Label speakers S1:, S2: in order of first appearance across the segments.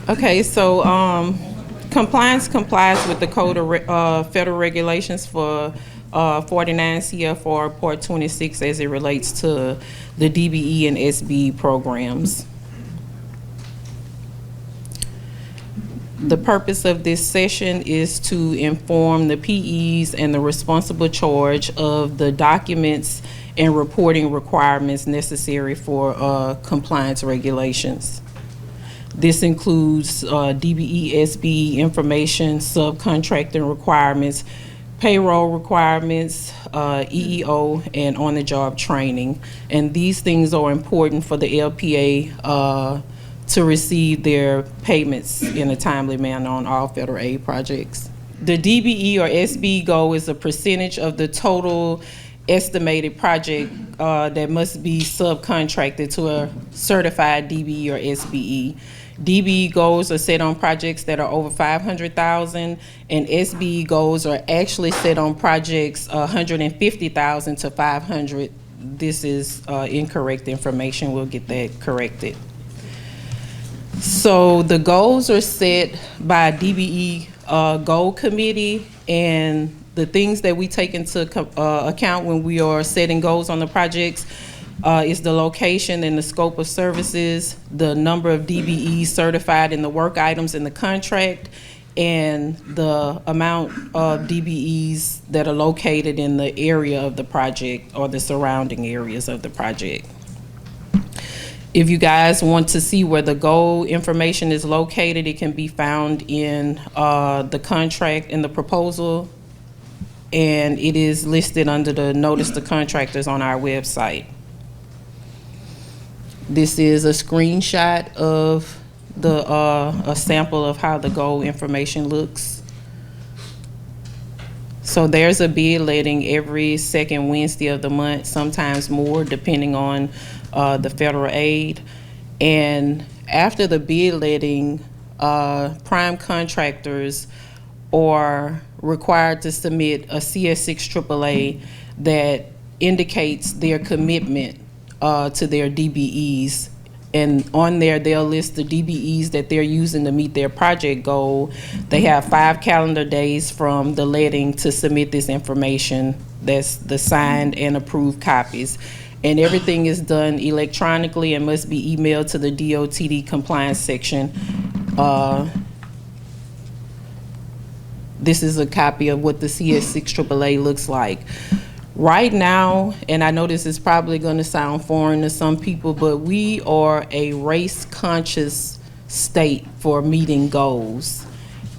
S1: Okay, so compliance complies with the Code of Federal Regulations for 49 CFR Part 26 as it relates to the DBE and SBE programs. The purpose of this session is to inform the PEs and the responsible charge of the documents and reporting requirements necessary for compliance regulations. This includes DBE, SBE information, subcontracting requirements, payroll requirements, EEO, and on-the-job training. And these things are important for the LPA to receive their payments in a timely manner on all federal aid projects. The DBE or SBE goal is a percentage of the total estimated project that must be subcontracted to a certified DBE or SBE. DBE goals are set on projects that are over 500,000, and SBE goals are actually set on projects 150,000 to 500. This is incorrect information. We'll get that corrected. So the goals are set by DBE goal committee, and the things that we take into account when we are setting goals on the projects is the location and the scope of services, the number of DBEs certified in the work items in the contract, and the amount of DBEs that are located in the area of the project or the surrounding areas of the project. If you guys want to see where the goal information is located, it can be found in the contract in the proposal, and it is listed under the notice to contractors on our website. This is a screenshot of the a sample of how the goal information looks. So there's a bid letting every second Wednesday of the month, sometimes more depending on the federal aid. And after the bid letting, prime contractors are required to submit a CS6 AAA that indicates their commitment to their DBEs. And on there, they'll list the DBEs that they're using to meet their project goal. They have 5 calendar days from the letting to submit this information. That's the signed and approved copies. And everything is done electronically and must be emailed to the DOTD compliance section. This is a copy of what the CS6 AAA looks like. Right now, and I know this is probably going to sound foreign to some people, but we are a race-conscious state for meeting goals.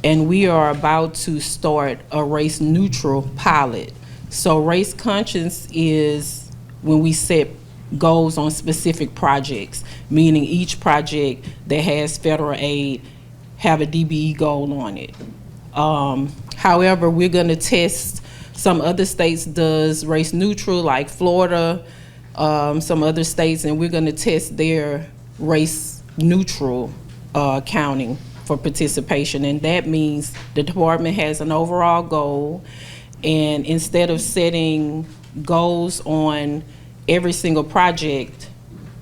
S1: And we are about to start a race-neutral pilot. So race-conscious is when we set goals on specific projects, meaning each project that has federal aid have a DBE goal on it. However, we're going to test. Some other states does race neutral, like Florida, some other states, and we're going to test their race neutral counting for participation. And that means the department has an overall goal, and instead of setting goals on every single project,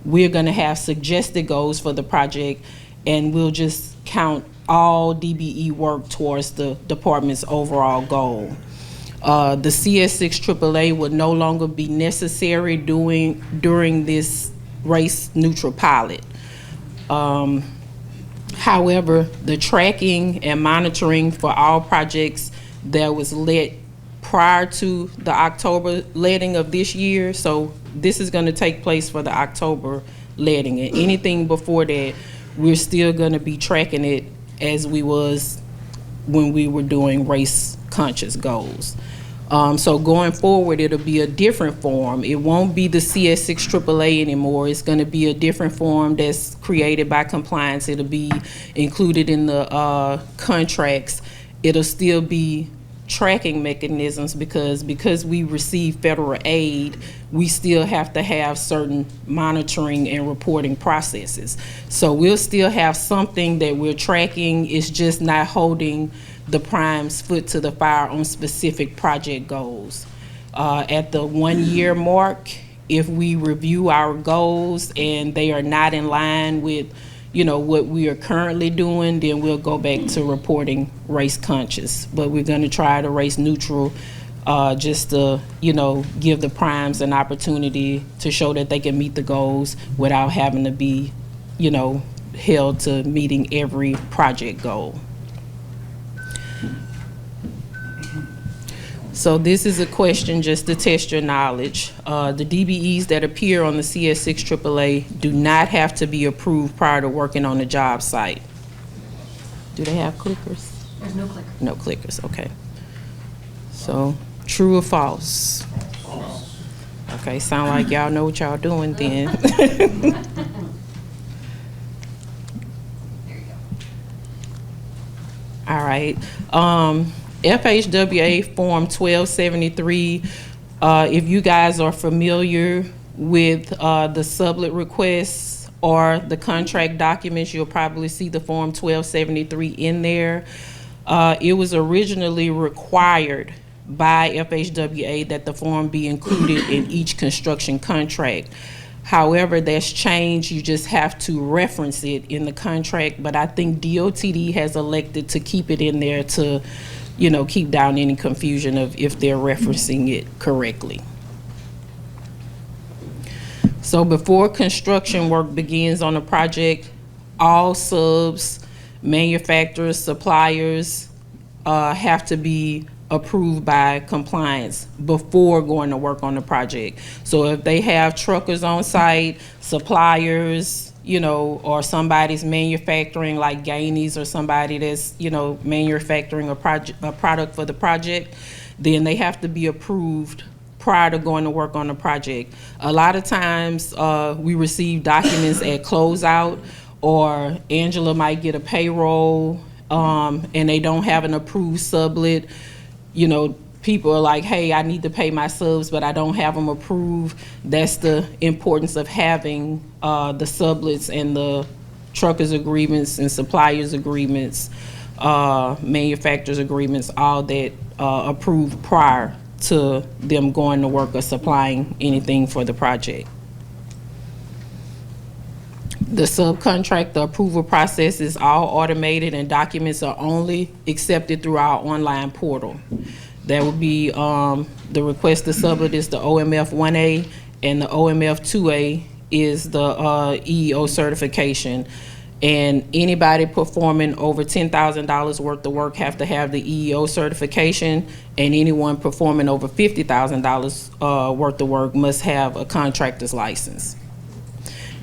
S1: we're going to have suggested goals for the project, and we'll just count all DBE work towards the department's overall goal. The CS6 AAA would no longer be necessary during this race neutral pilot. However, the tracking and monitoring for all projects that was let prior to the October letting of this year, so this is going to take place for the October letting, and anything before that, we're still going to be tracking it as we was when we were doing race conscious goals. So going forward, it'll be a different form. It won't be the CS6 AAA anymore. It's going to be a different form that's created by compliance. It'll be included in the contracts. It'll still be tracking mechanisms because we receive federal aid, we still have to have certain monitoring and reporting processes. So we'll still have something that we're tracking. It's just not holding the prime's foot to the fire on specific project goals. At the 1 year mark, if we review our goals and they are not in line with what we are currently doing, then we'll go back to reporting race conscious. But we're going to try to race neutral, just to, give the primes an opportunity to show that they can meet the goals without having to be, held to meeting every project goal. So this is a question just to test your knowledge. The DBEs that appear on the CS6 AAA do not have to be approved prior to working on the job site. Do they have clickers?
S2: There's no clickers.
S1: No clickers, okay. So, true or false?
S2: False.
S1: Okay, sound like y'all know what y'all doing then.
S2: There you go.
S1: All right. FHWA Form 1273, if you guys are familiar with the sublet requests or the contract documents, you'll probably see the Form 1273 in there. It was originally required by FHWA that the form be included in each construction contract. However, that's changed. You just have to reference it in the contract, but I think DOTD has elected to keep it in there to keep down any confusion of if they're referencing it correctly. So before construction work begins on a project, all subs, manufacturers, suppliers have to be approved by compliance before going to work on the project. So if they have truckers on site, suppliers, or somebody's manufacturing like Gainey's or somebody that's, manufacturing a product for the project, then they have to be approved prior to going to work on the project. A lot of times we receive documents at closeout, or Angela might get a payroll and they don't have an approved sublet. People are like, hey, I need to pay my subs, but I don't have them approved. That's the importance of having the sublets and the truckers agreements and suppliers agreements, manufacturers agreements, all that approved prior to them going to work or supplying anything for the project. The subcontractor approval process is all automated, and documents are only accepted through our online portal. That would be the request to sublet is the OMF 1A, and the OMF 2A is the EEO certification. And anybody performing over $10,000 worth of work have to have the EEO certification, and anyone performing over $50,000 worth of work must have a contractor's license.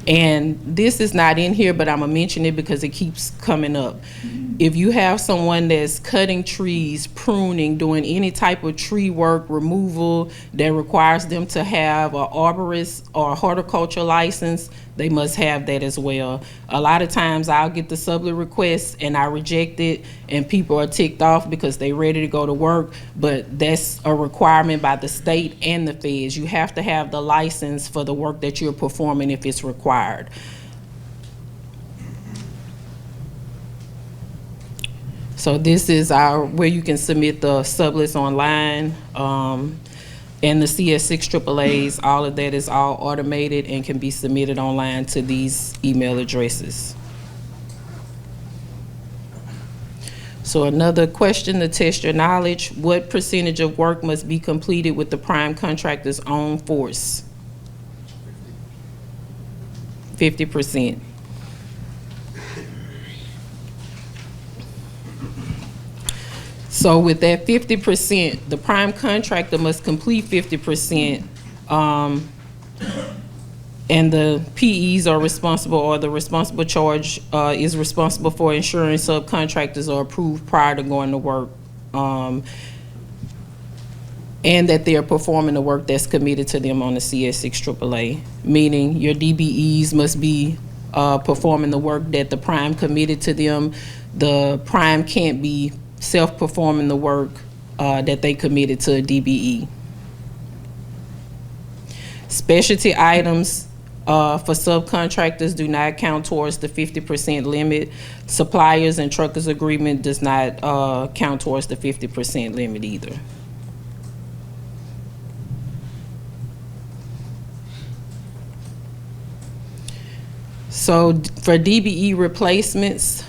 S1: And this is not in here, but I'm gonna mention it because it keeps coming up. If you have someone that's cutting trees, pruning, doing any type of tree work, removal that requires them to have an arborist or a horticulture license, they must have that as well. A lot of times I'll get the sublet request and I reject it, and people are ticked off because they're ready to go to work, but that's a requirement by the state and the feds. You have to have the license for the work that you're performing if it's required. So this is where you can submit the sublets online, and the CS6 AAAs. All of that is all automated and can be submitted online to these email addresses. So another question to test your knowledge: what percentage of work must be completed with the prime contractor's own force? 50%. So with that 50%, the prime contractor must complete 50%, and the PEs are responsible, or the responsible charge is responsible for ensuring subcontractors are approved prior to going to work, and that they are performing the work that's committed to them on the CS6 AAA, meaning your DBEs must be performing the work that the prime committed to them. The prime can't be self-performing the work that they committed to a DBE. Specialty items for subcontractors do not count towards the 50% limit. Suppliers and truckers agreement does not count towards the 50% limit either. So for DBE replacements,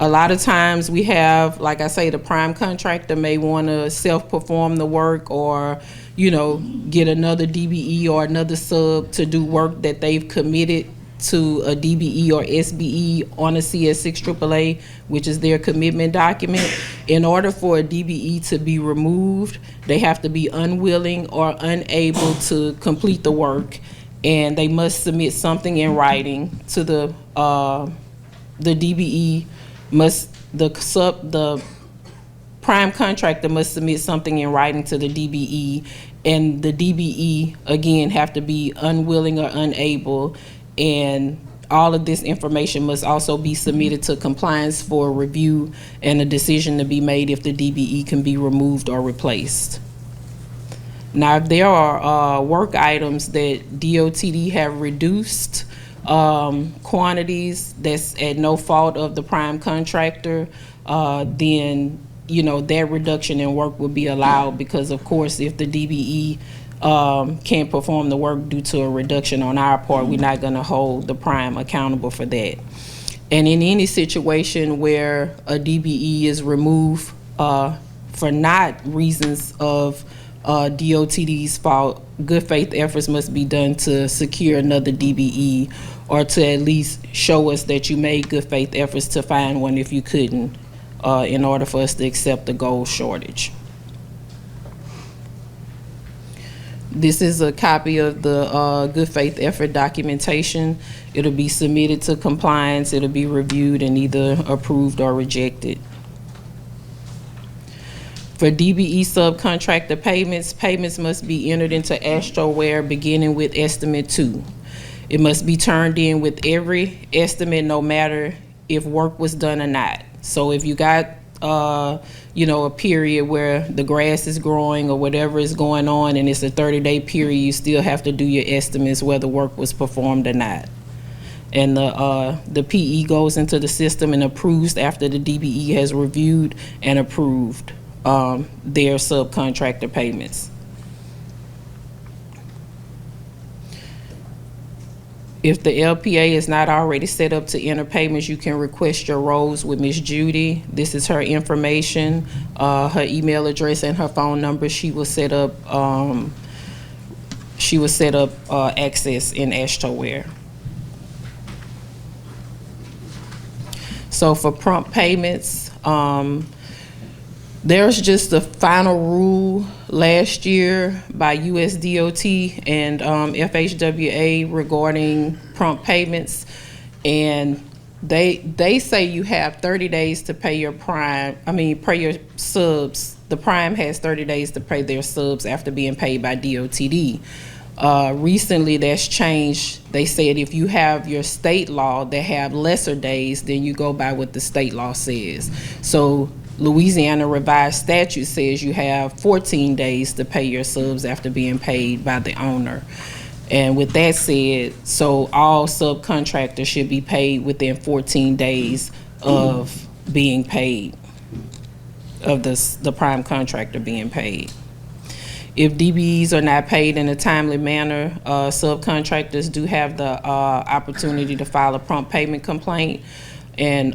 S1: a lot of times we have, like I say, the prime contractor may want to self-perform the work, or, you know, get another DBE or another sub to do work that they've committed to a DBE or SBE on a CS6 AAA, which is their commitment document. In order for a DBE to be removed, they have to be unwilling or unable to complete the work, and they must submit something in writing to the DBE. The prime contractor must submit something in writing to the DBE, and the DBE again have to be unwilling or unable, and all of this information must also be submitted to compliance for review and a decision to be made if the DBE can be removed or replaced. Now, if there are work items that DOTD have reduced quantities that's at no fault of the prime contractor, then, you know, that reduction in work would be allowed, because of course if the DBE can't perform the work due to a reduction on our part, we're not going to hold the prime accountable for that. And in any situation where a DBE is removed for not reasons of DOTD's fault, good faith efforts must be done to secure another DBE, or to at least show us that you made good faith efforts to find one if you couldn't, in order for us to accept the goal shortage. This is a copy of the good faith effort documentation. It'll be submitted to compliance. It'll be reviewed and either approved or rejected. For DBE subcontractor payments, payments must be entered into FHWA beginning with estimate 2. It must be turned in with every estimate, no matter if work was done or not. So if you got you know, a period where the grass is growing or whatever is going on, and it's a 30-day period, you still have to do your estimates whether work was performed or not. And the PE goes into the system and approves after the DBE has reviewed and approved their subcontractor payments. If the LPA is not already set up to enter payments, you can request your rolls with Ms. Judy. This is her information, her email address and her phone number. She will set up access in FHWA. So for prompt payments, there's just a final rule last year by USDOT and FHWA regarding prompt payments, and they say you have 30 days to pay your pay your subs. The prime has 30 days to pay their subs after being paid by DOTD. Recently that's changed. They said if you have your state law that have lesser days, then you go by what the state law says. So Louisiana revised statute says you have 14 days to pay your subs after being paid by the owner. And with that said, so all subcontractors should be paid within 14 days of being paid, of the prime contractor being paid. If DBEs are not paid in a timely manner, subcontractors do have the opportunity to file a prompt payment complaint. And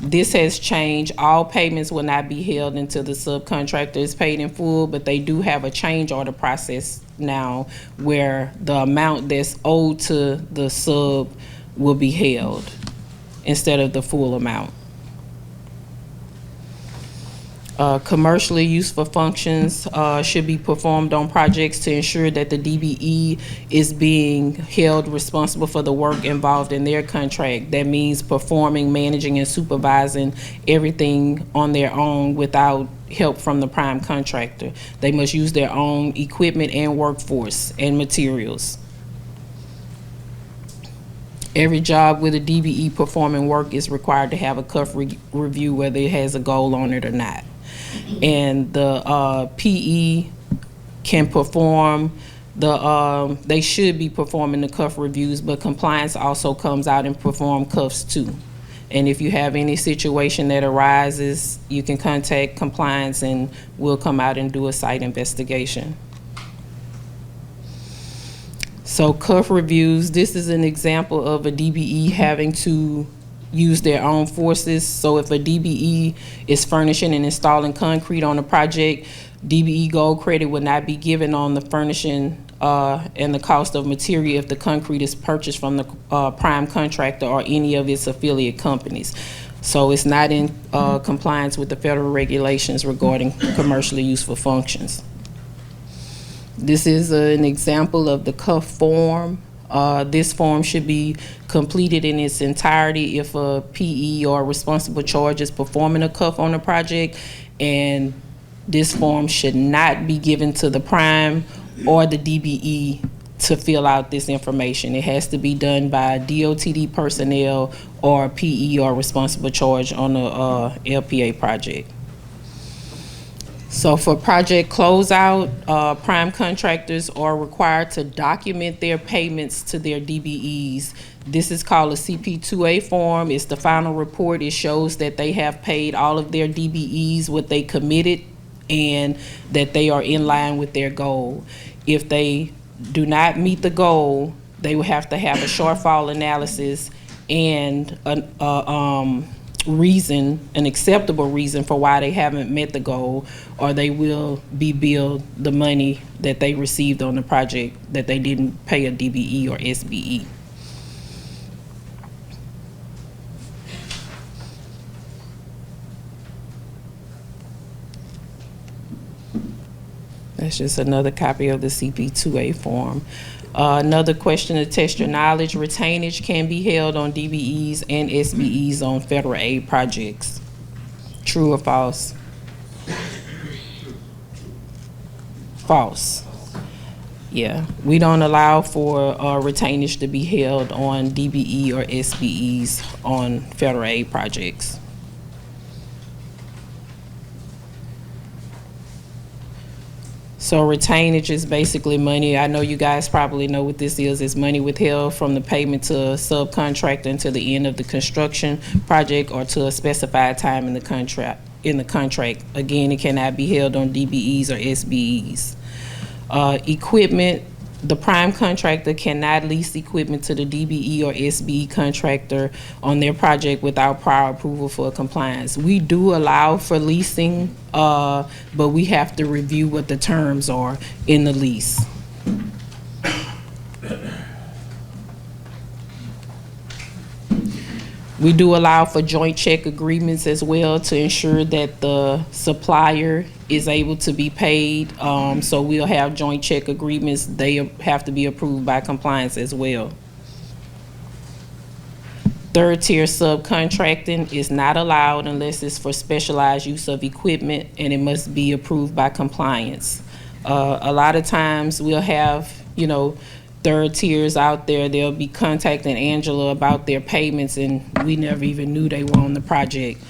S1: this has changed. All payments will not be held until the subcontractor is paid in full, but they do have a change order process now where the amount that's owed to the sub will be held instead of the full amount. Commercially useful functions should be performed on projects to ensure that the DBE is being held responsible for the work involved in their contract. That means performing, managing, and supervising everything on their own without help from the prime contractor. They must use their own equipment and workforce and materials. Every job with a DBE performing work is required to have a CUF review whether it has a goal on it or not. And the PE can perform they should be performing the CUF reviews, but compliance also comes out and perform CUFs too. And if you have any situation that arises, you can contact compliance and we'll come out and do a site investigation. So CUF reviews, this is an example of a DBE having to use their own forces. So if a DBE is furnishing and installing concrete on a project, DBE Gold credit would not be given on the furnishing and the cost of material if the concrete is purchased from the prime contractor or any of its affiliate companies. So it's not in compliance with the federal regulations regarding commercially useful functions. This is an example of the CUF form. This form should be completed in its entirety if a PE or responsible charge is performing a CUF on a project, and this form should not be given to the prime or the DBE to fill out this information. It has to be done by DOTD personnel or PE or responsible charge on a LPA project. So for project closeout, prime contractors are required to document their payments to their DBEs. This is called a CP2A form. It's the final report. It shows that they have paid all of their DBEs what they committed and that they are in line with their goal. If they do not meet the goal, they will have to have a shortfall analysis and an acceptable reason for why they haven't met the goal, or they will be billed the money that they received on the project that they didn't pay a DBE or SBE. That's just another copy of the CP2A form. Another question to test your knowledge: retainage can be held on DBEs and SBEs on federal aid projects. True or false? False. Yeah, we don't allow for retainage to be held on DBE or SBEs on federal aid projects. So retainage is basically money. I know you guys probably know what this is. It's money withheld from the payment to a subcontractor until the end of the construction project or to a specified time in the contract. Again, it cannot be held on DBEs or SBEs. Equipment, the prime contractor cannot lease equipment to the DBE or SBE contractor on their project without prior approval for compliance. We do allow for leasing, but we have to review what the terms are in the lease. We do allow for joint check agreements as well to ensure that the supplier is able to be paid. So we'll have joint check agreements. They have to be approved by compliance as well. Third tier subcontracting is not allowed unless it's for specialized use of equipment, and it must be approved by compliance. A lot of times we'll have, third tiers out there. They'll be contacting Angela about their payments, and we never even knew they were on the project.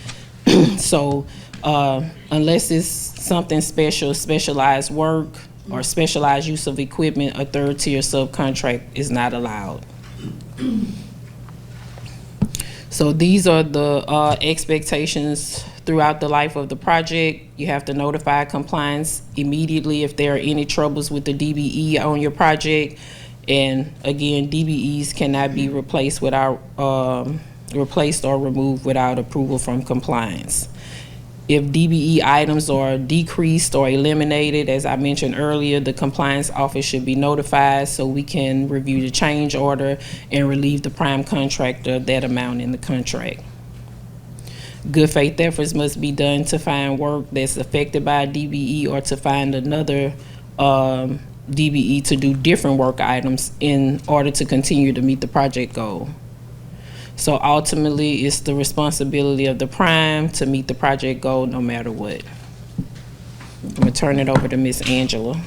S1: So unless it's something special, specialized work or specialized use of equipment, a third tier subcontract is not allowed. So these are the expectations throughout the life of the project. You have to notify compliance immediately if there are any troubles with the DBE on your project. And again, DBEs cannot be replaced or removed without approval from compliance. If DBE items are decreased or eliminated, as I mentioned earlier, the compliance office should be notified so we can review the change order and relieve the prime contractor of that amount in the contract. Good faith efforts must be done to find work that's affected by a DBE or to find another DBE to do different work items in order to continue to meet the project goal. So ultimately, it's the responsibility of the prime to meet the project goal no matter what. I'm gonna turn it over to Miss Angela.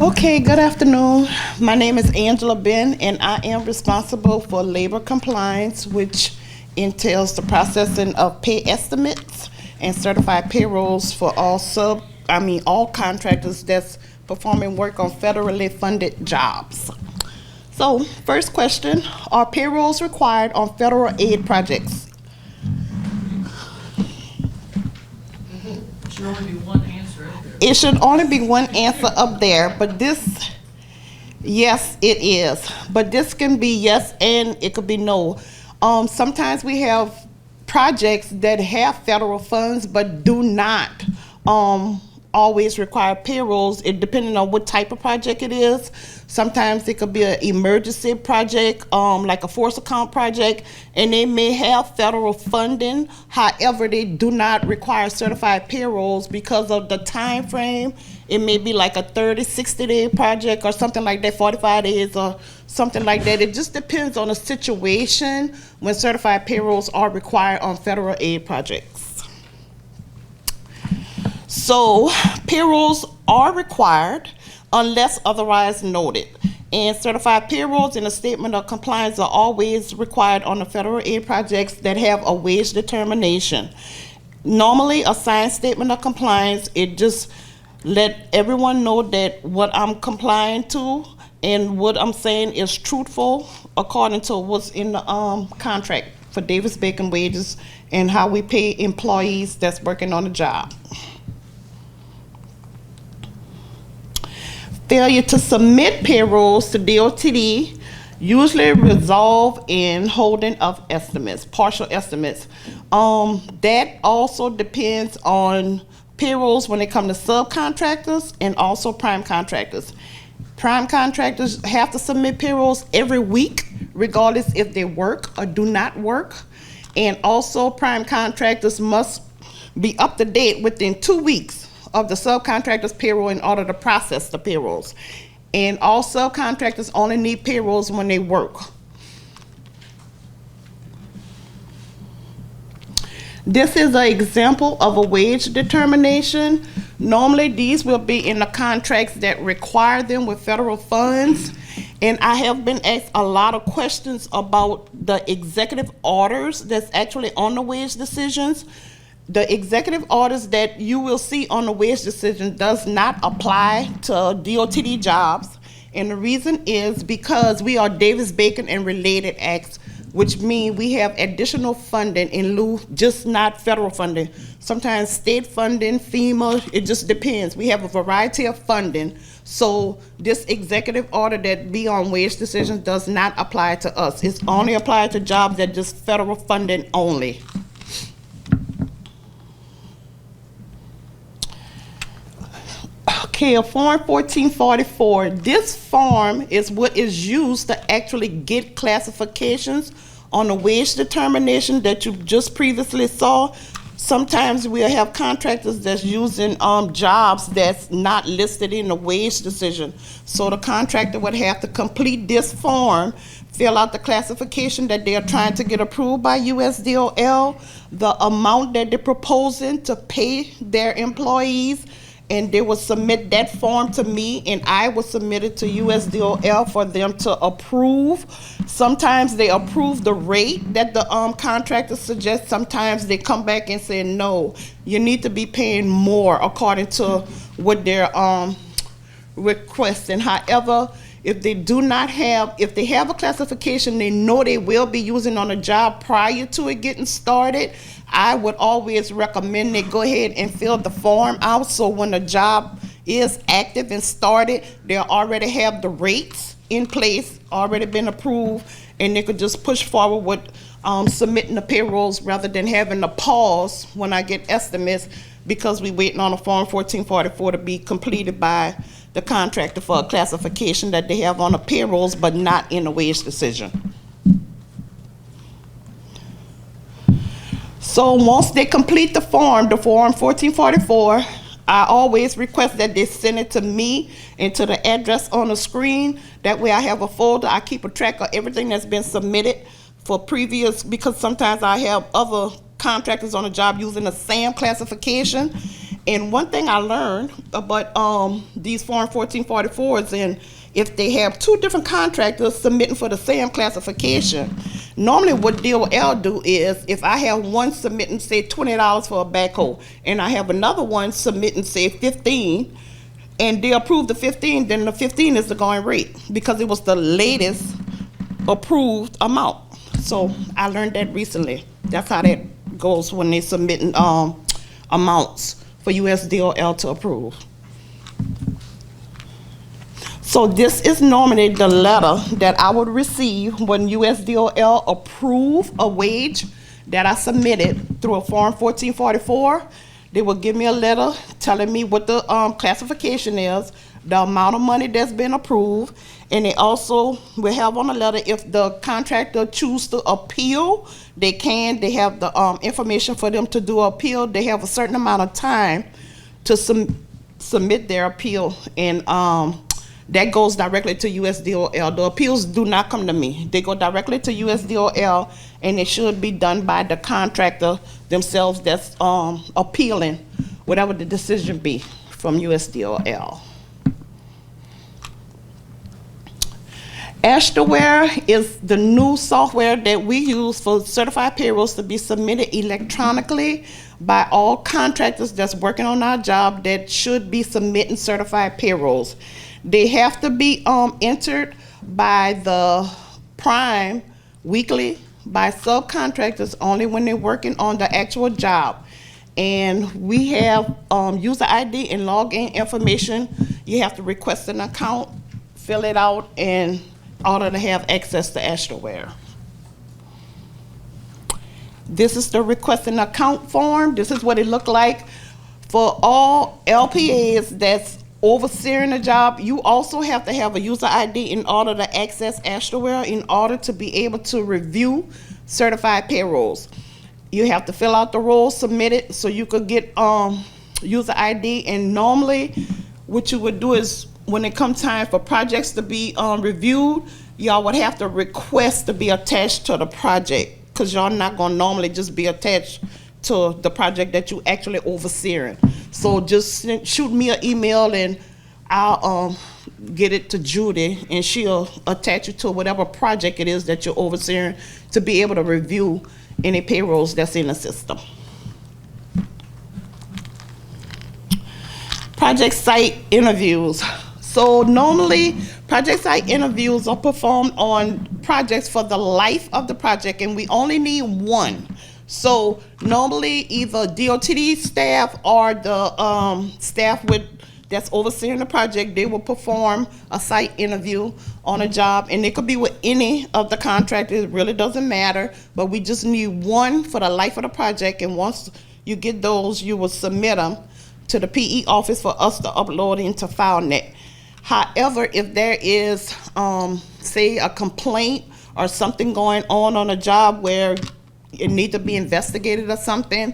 S3: Okay, good afternoon. My name is Angela Benn, and I am responsible for labor compliance, which entails the processing of pay estimates and certified payrolls for all contractors that's performing work on federally funded jobs. So, first question, are payrolls required on federal aid projects?
S4: Should only be one answer up there.
S3: It should only be one answer up there, but this Yes, it is. But this can be yes and it could be no. Sometimes we have projects that have federal funds but do not always require payrolls. It depending on what type of project it is. Sometimes it could be an emergency project, like a force account project, and they may have federal funding. However, they do not require certified payrolls because of the time frame. It may be like a 30, 60-day project or something like that, 45 days or something like that. It just depends on the situation when certified payrolls are required on federal aid projects. So payrolls are required unless otherwise noted. And certified payrolls in a statement of compliance are always required on the federal aid projects that have a wage determination. Normally, a signed statement of compliance, it just let everyone know that what I'm complying to and what I'm saying is truthful according to what's in the contract for Davis-Bacon wages and how we pay employees that's working on the job. Failure to submit payrolls to DOTD usually resolve in holding of estimates, partial estimates. That also depends on payrolls when it comes to subcontractors and also prime contractors. Prime contractors have to submit payrolls every week, regardless if they work or do not work. And also prime contractors must be up to date within 2 weeks of the subcontractor's payroll in order to process the payrolls. And all subcontractors only need payrolls when they work. This is an example of a wage determination. Normally, these will be in the contracts that require them with federal funds. And I have been asked a lot of questions about the executive orders that's actually on the wage decisions. The executive orders that you will see on the wage decision does not apply to DOTD jobs. And the reason is because we are Davis-Bacon and related acts, which means we have additional funding in lieu, just not federal funding. Sometimes state funding, FEMA, it just depends. We have a variety of funding. So this executive order that be on wage decisions does not apply to us. It's only applied to jobs that just federal funding only. Okay, a Form 1444. This form is what is used to actually get classifications on the wage determination that you just previously saw. Sometimes we'll have contractors that's using jobs that's not listed in the wage decision. So the contractor would have to complete this form, fill out the classification that they are trying to get approved by USDOL, the amount that they're proposing to pay their employees, and they will submit that form to me, and I will submit it to USDOL for them to approve. Sometimes they approve the rate that the contractor suggests. Sometimes they come back and say, no, you need to be paying more according to what they're requesting. However, if they do not have, if they have a classification they know they will be using on a job prior to it getting started, I would always recommend they go ahead and fill the form out so when the job is active and started, they already have the rates in place, already been approved, and they could just push forward with submitting the payrolls rather than having to pause when I get estimates because we're waiting on a Form 1444 to be completed by the contractor for a classification that they have on the payrolls but not in the wage decision. So once they complete the Form 1444, I always request that they send it to me and to the address on the screen. That way I have a folder. I keep a track of everything that's been submitted for previous, because sometimes I have other contractors on the job using the same classification. And one thing I learned about these Form 1444s, and if they have two different contractors submitting for the same classification, normally what DOL do is if I have one submitting, say, $20 for a backhoe, and I have another one submitting, say, $15, and they approve the 15, then the 15 is the going rate because it was the latest approved amount. So I learned that recently. That's how that goes when they're submitting amounts for USDOL to approve. So this is normally the letter that I would receive when USDOL approve a wage that I submitted through a Form 1444. They will give me a letter telling me what the classification is, the amount of money that's been approved, and they also will have on the letter if the contractor choose to appeal, they can. They have the information for them to do appeal. They have a certain amount of time to submit their appeal, and that goes directly to USDOL. The appeals do not come to me. They go directly to USDOL, and it should be done by the contractor themselves that's appealing whatever the decision be from USDOL. FHWA is the new software that we use for certified payrolls to be submitted electronically by all contractors that's working on our job that should be submitting certified payrolls. They have to be entered by the prime weekly by subcontractors only when they're working on the actual job. And we have user ID and login information. You have to request an account, fill it out, in order to have access to FHWA. This is the request an account form. This is what it looked like for all LPAs that's overseeing the job. You also have to have a user ID in order to access FHWA in order to be able to review certified payrolls. You have to fill out the role, submit it so you could get user ID, and normally what you would do is when it comes time for projects to be reviewed, y'all would have to request to be attached to the project, because y'all not gonna normally just be attached to the project that you actually overseeing. So just shoot me an email and I'll get it to Judy, and she'll attach it to whatever project it is that you're overseeing to be able to review any payrolls that's in the system. Project site interviews. So normally, project site interviews are performed on projects for the life of the project, and we only need one. So normally, either DOTD staff or the staff that's overseeing the project, they will perform a site interview on a job, and it could be with any of the contractors. It really doesn't matter, but we just need one for the life of the project, and once you get those, you will submit them to the PE office for us to upload into FileNet. However, if there is, say, a complaint or something going on a job where it needs to be investigated or something,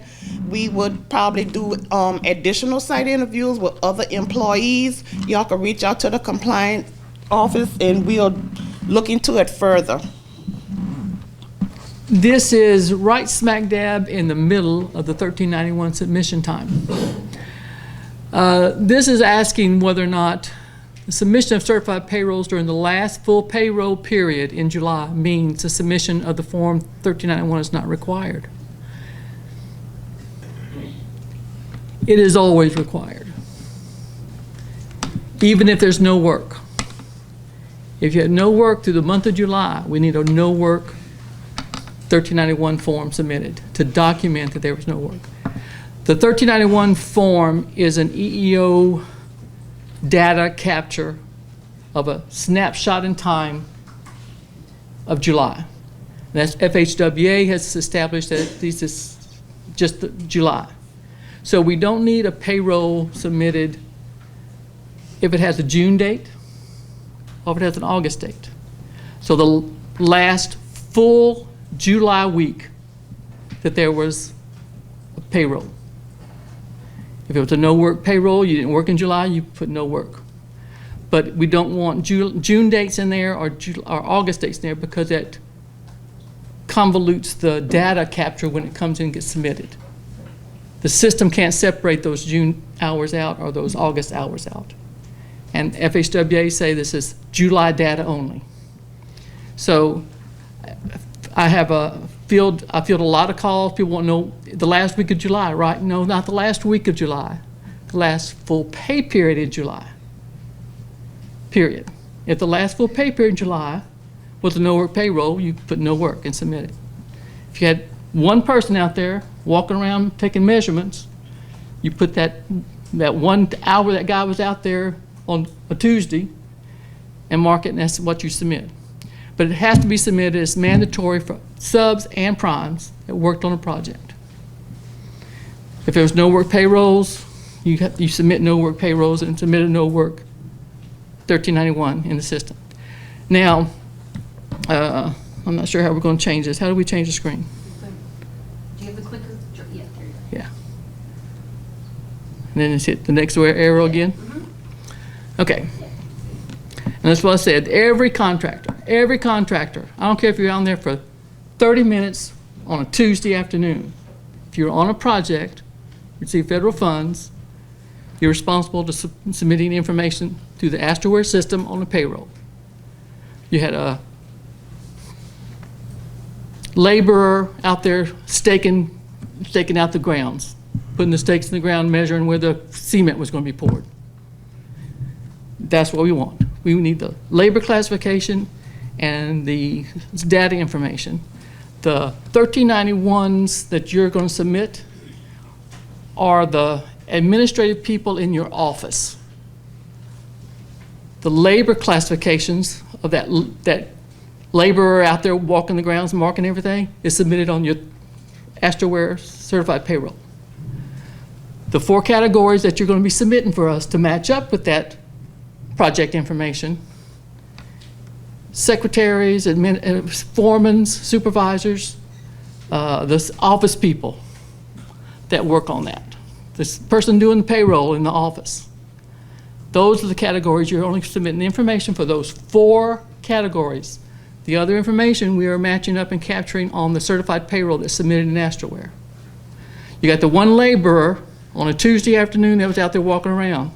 S3: we would probably do additional site interviews with other employees. Y'all can reach out to the compliance office and we'll look into it further.
S4: This is right smack dab in the middle of the 1391 submission time. This is asking whether or not the submission of certified payrolls during the last full payroll period in July means the submission of the Form 1391 is not required. It is always required, even if there's no work. If you had no work through the month of July, we need a no work 1391 form submitted to document that there was no work. The 1391 form is an EEO data capture of a snapshot in time of July. That's FHWA has established that this is just July. So we don't need a payroll submitted if it has a June date or if it has an August date. So the last full July week that there was a payroll. If it was a no-work payroll, you didn't work in July, you put no work. But we don't want June dates in there or August dates in there because that convolutes the data capture when it comes in and gets submitted. The system can't separate those June hours out or those August hours out. And FHWA say this is July data only. So I field a lot of calls. People want to know the last week of July, right? No, not the last week of July. The last full pay period in July. Period. If the last full pay period in July was a no work payroll, you put no work and submit it. If you had one person out there walking around taking measurements, you put that 1 hour that guy was out there on a Tuesday, and mark it, and that's what you submit. But it has to be submitted as mandatory for subs and primes that worked on a project. If there's no work payrolls, you submit no work payrolls and submit a no work 1391 in the system. Now, I'm not sure how we're going to change this. How do we change the screen?
S2: Do you have the clicker? Yeah, there you go.
S4: Yeah. And then just hit the next arrow again. Okay. And that's what I said. Every contractor, I don't care if you're on there for 30 minutes on a Tuesday afternoon. If you're on a project, receive federal funds, you're responsible to submitting information to the AstroWare system on the payroll. You had a laborer out there staking out the grounds, putting the stakes in the ground, measuring where the cement was going to be poured. That's what we want. We need the labor classification and the data information. The 1391s that you're going to submit are the administrative people in your office. The labor classifications of that laborer out there walking the grounds, marking everything, is submitted on your AstroWare certified payroll. The 4 categories that you're going to be submitting for us to match up with that project information: secretaries, foremen, supervisors, the office people that work on that. This person doing the payroll in the office. Those are the categories. You're only submitting the information for those 4 categories. The other information we are matching up and capturing on the certified payroll that's submitted in AstroWare. You got the one laborer on a Tuesday afternoon that was out there walking around.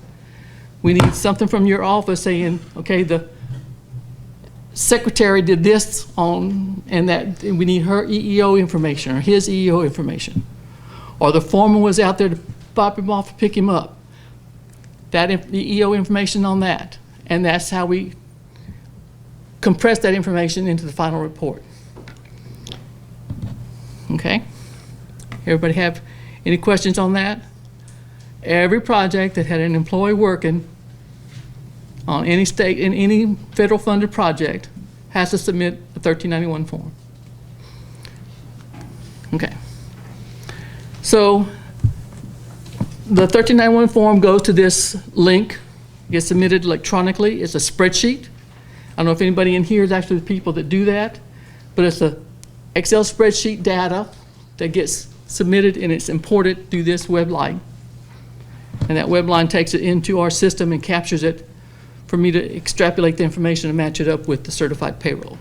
S4: We need something from your office saying, okay, the secretary did this on, and that we need her EEO information or his EEO information. Or the foreman was out there to pop him off and pick him up. The EEO information on that. And that's how we compress that information into the final report. Okay? Everybody have any questions on that? Every project that had an employee working on any state, in any federal funded project, has to submit a 1391 form. Okay. So the 1391 form goes to this link, gets submitted electronically. It's a spreadsheet. I don't know if anybody in here is actually the people that do that, but it's a Excel spreadsheet data that gets submitted and it's imported through this web line. And that web line takes it into our system and captures it for me to extrapolate the information and match it up with the certified payroll.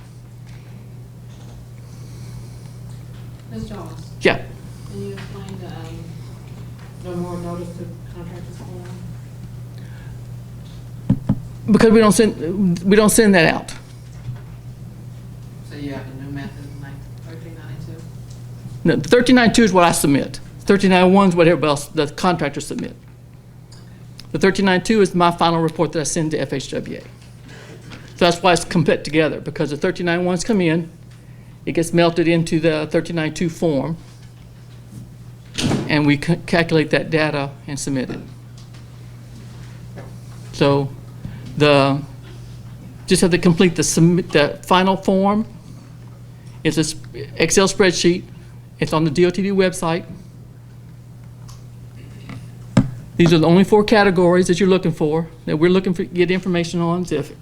S5: Ms. Jones,
S4: Yeah.
S5: can you explain the more notice to contractors form?
S4: Because we don't send that out.
S5: So you have a new method like 1392?
S4: No, 1392 is what I submit. 1391 is what everybody else, the contractors submit. The 1392 is my final report that I send to FHWA. So that's why it's complete together, because the 1391s come in, it gets melted into the 1392 form, and we calculate that data and submit it. So just have to complete the final form. It's an Excel spreadsheet. It's on the DOTD website. These are the only 4 categories that you're looking for, that we're looking for get information on. If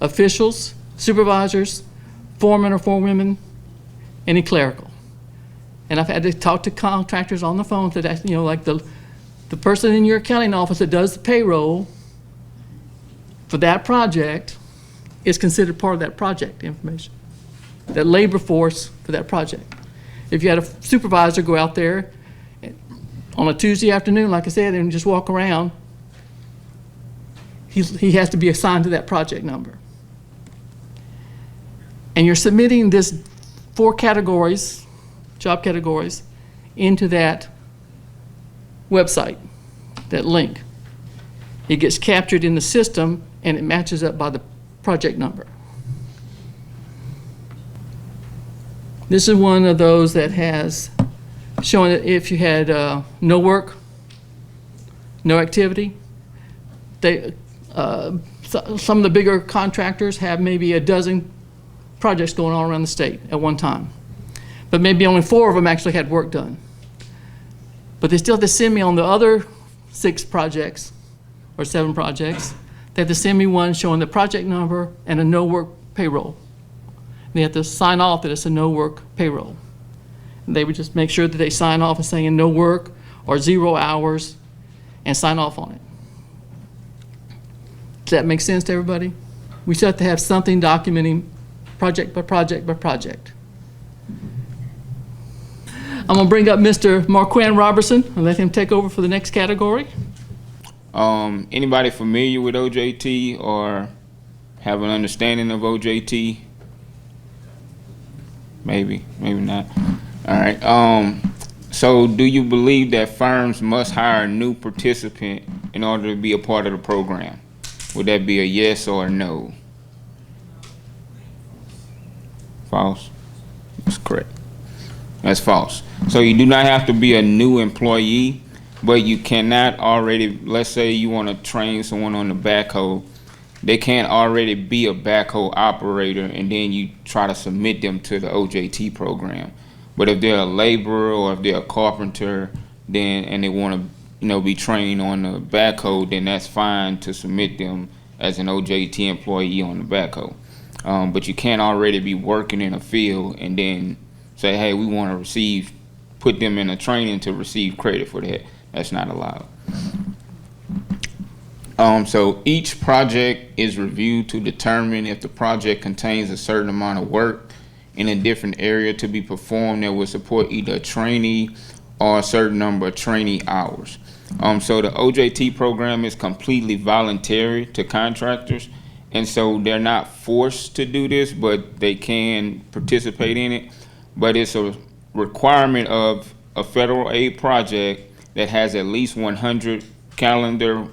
S4: officials, supervisors, foremen or forewomen, any clerical. And I've had to talk to contractors on the phone that, you know, like the person in your accounting office that does the payroll for that project is considered part of that project information, that labor force for that project. If you had a supervisor go out there on a Tuesday afternoon, like I said, and just walk around, he has to be assigned to that project number. And you're submitting this 4 categories, job categories, into that website, that link. It gets captured in the system and it matches up by the project number. This is one of those that has showing that if you had no work, no activity, some of the bigger contractors have maybe a dozen projects going on around the state at one time, but maybe only 4 of them actually had work done. But they still have to send me on the other 6 projects or 7 projects. They have to send me one showing the project number and a no work payroll. They have to sign off that it's a no work payroll. And they would just make sure that they sign off and saying no work or 0 hours and sign off on it. Does that make sense to everybody? We still have to have something documenting project by project by project. I'm going to bring up Mr. Marquinn Robertson and let him take over for the next category.
S6: Anybody familiar with OJT or have an understanding of OJT? Maybe, maybe not. All right. So do you believe that firms must hire a new participant in order to be a part of the program? Would that be a yes or a no? False? That's correct. That's false. So you do not have to be a new employee, but you cannot already, let's say you want to train someone on the backhoe, they can't already be a backhoe operator and then you try to submit them to the OJT program. But if they're a laborer or if they're a carpenter, then and they want to, be trained on the backhoe, then that's fine to submit them as an OJT employee on the backhoe. But you can't already be working in a field and then say, hey, we want to put them in a training to receive credit for that. That's not allowed. So each project is reviewed to determine if the project contains a certain amount of work in a different area to be performed that will support either a trainee or a certain number of trainee hours. So the OJT program is completely voluntary to contractors, and so they're not forced to do this, but they can participate in it. But it's a requirement of a federal aid project that has at least 100 calendar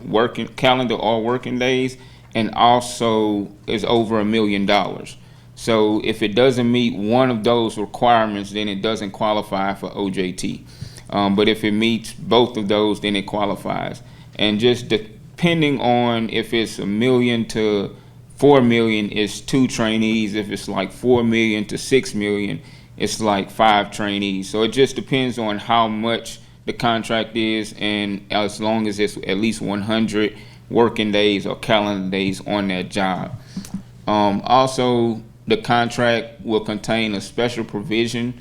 S6: or working days, and also is over $1 million. So if it doesn't meet one of those requirements, then it doesn't qualify for OJT. But if it meets both of those, then it qualifies. And just depending on if it's $1 million to $4 million, it's 2 trainees. If it's like $4 million to $6 million, it's like 5 trainees. So it just depends on how much the contract is, and as long as it's at least 100 working days or calendar days on that job. Also, the contract will contain a special provision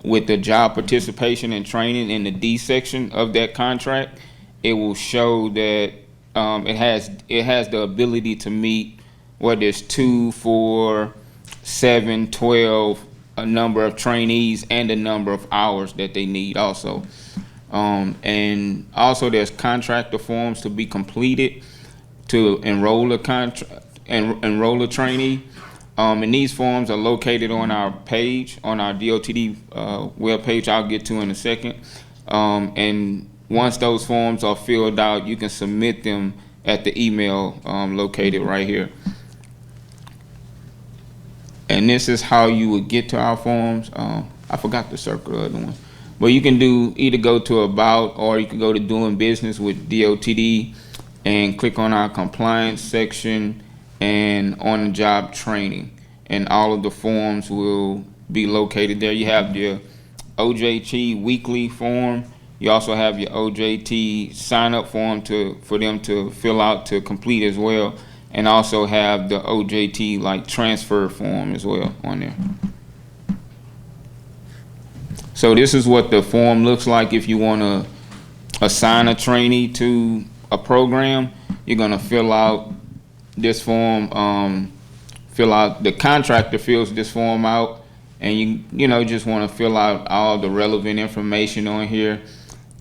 S6: with the job participation and training in the D section of that contract. It will show that it has the ability to meet whether it's 2, 4, 7, 12, a number of trainees and the number of hours that they need also. And also there's contractor forms to be completed to enroll a trainee. And these forms are located on our page, on our DOTD webpage I'll get to in a second. And once those forms are filled out, you can submit them at the email located right here. And this is how you would get to our forms. I forgot to circle the other one. But you can either go to About, or you can go to Doing Business with DOTD and click on our compliance section and on the job training. And all of the forms will be located there. You have your OJT weekly form. You also have your OJT sign-up form for them to fill out to complete as well. And also have the OJT transfer form as well on there. So this is what the form looks like if you want to assign a trainee to a program. You're going to fill out this form, the contractor fills this form out, and you just want to fill out all the relevant information on here.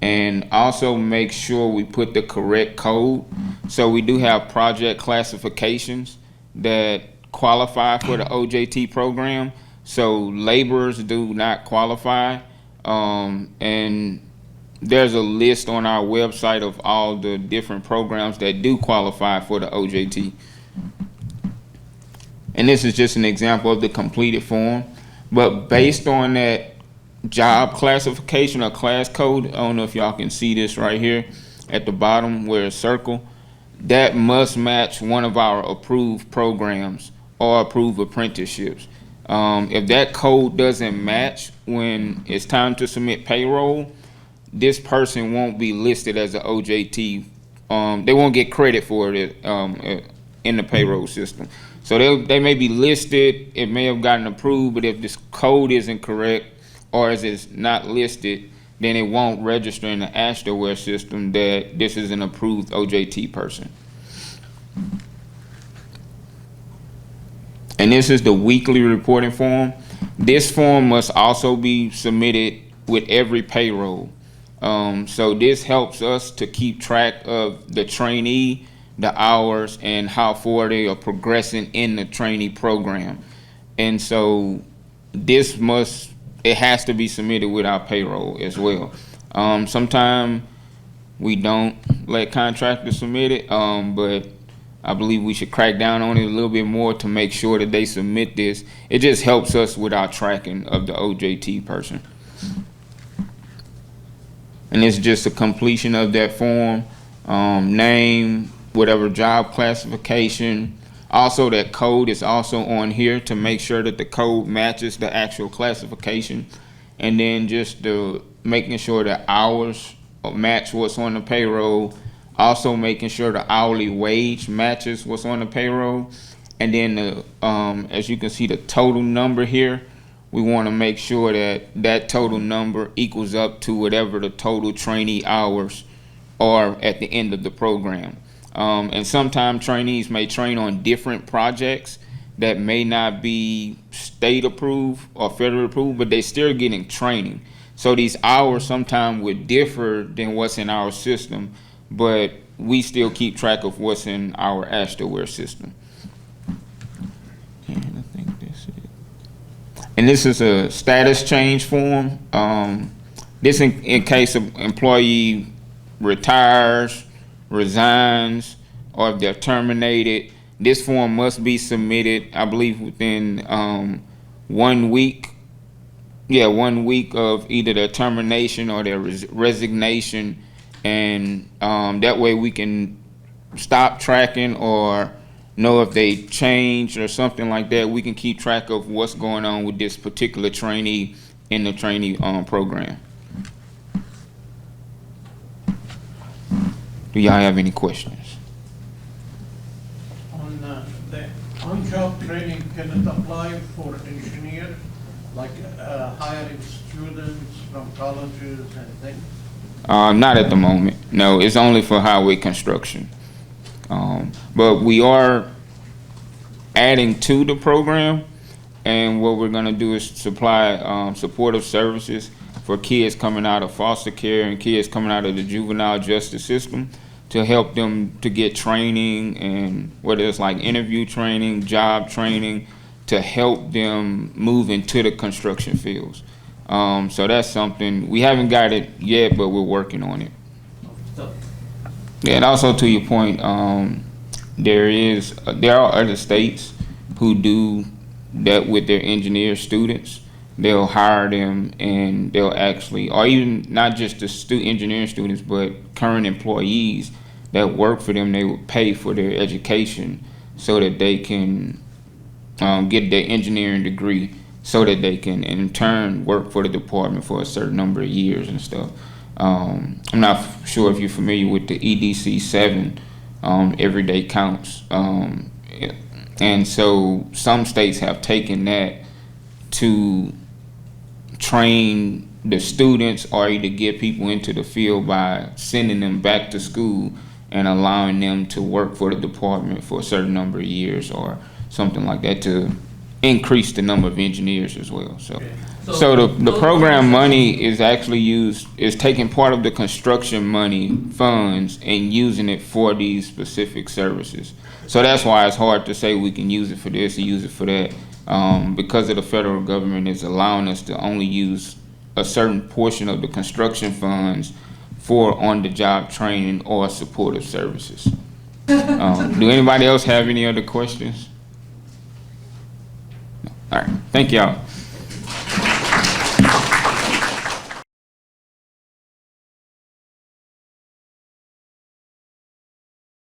S6: And also make sure we put the correct code. So we do have project classifications that qualify for the OJT program. So laborers do not qualify. And there's a list on our website of all the different programs that do qualify for the OJT. And this is just an example of the completed form. But based on that job classification or class code, I don't know if y'all can see this right here at the bottom where it's circled. that must match one of our approved programs or approved apprenticeships. If that code doesn't match when it's time to submit payroll, this person won't be listed as an OJT. They won't get credit for it in the payroll system. So they may be listed, it may have gotten approved, but if this code isn't correct or if it's not listed, then it won't register in the FHWA system that this is an approved OJT person. And this is the weekly reporting form. This form must also be submitted with every payroll. So this helps us to keep track of the trainee, the hours, and how far they are progressing in the trainee program. And so it has to be submitted with our payroll as well. Sometimes we don't let contractors submit it, but I believe we should crack down on it a little bit more to make sure that they submit this. It just helps us with our tracking of the OJT person. And it's just a completion of that form, name, whatever job classification. Also, that code is also on here to make sure that the code matches the actual classification. And then just making sure the hours match what's on the payroll. Also making sure the hourly wage matches what's on the payroll. And then as you can see, the total number here, we want to make sure that that total number equals up to whatever the total trainee hours are at the end of the program. And sometimes trainees may train on different projects that may not be state approved or federal approved, but they still getting training. So these hours sometimes would differ than what's in our system, but we still keep track of what's in our FHWA system. And I think that's it. And this is a status change form. This in case an employee retires, resigns, or if they're terminated. This form must be submitted, I believe, within 1 week. Yeah, 1 week of either their termination or their resignation. And that way we can stop tracking or know if they changed or something like that. We can keep track of what's going on with this particular trainee in the trainee program. Do y'all have any questions?
S7: On the on-job training, can it apply for engineers, like hiring students from colleges and things?
S6: Not at the moment. No, it's only for highway construction. But we are adding to the program, and what we're gonna do is supply supportive services for kids coming out of foster care and kids coming out of the juvenile justice system to help them to get training, and whether it's like interview training, job training, to help them move into the construction fields. So that's something, we haven't got it yet, but we're working on it. Yeah, and also to your point, there are other states who do that with their engineer students. They'll hire them and they'll actually, or even not just the engineering students, but current employees that work for them, they will pay for their education so that they can get their engineering degree, so that they can in turn work for the department for a certain number of years and stuff. I'm not sure if you're familiar with the EDC 7, everyday counts. And so some states have taken that to train the students or either get people into the field by sending them back to school and allowing them to work for the department for a certain number of years or something like that to increase the number of engineers as well. So,
S7: Okay.
S6: so the program money is actually is taking part of the construction money funds and using it for these specific services. So that's why it's hard to say we can use it for this or use it for that. Because of the federal government is allowing us to only use a certain portion of the construction funds for on-the-job training or supportive services. Do anybody else have any other questions? All right, thank y'all.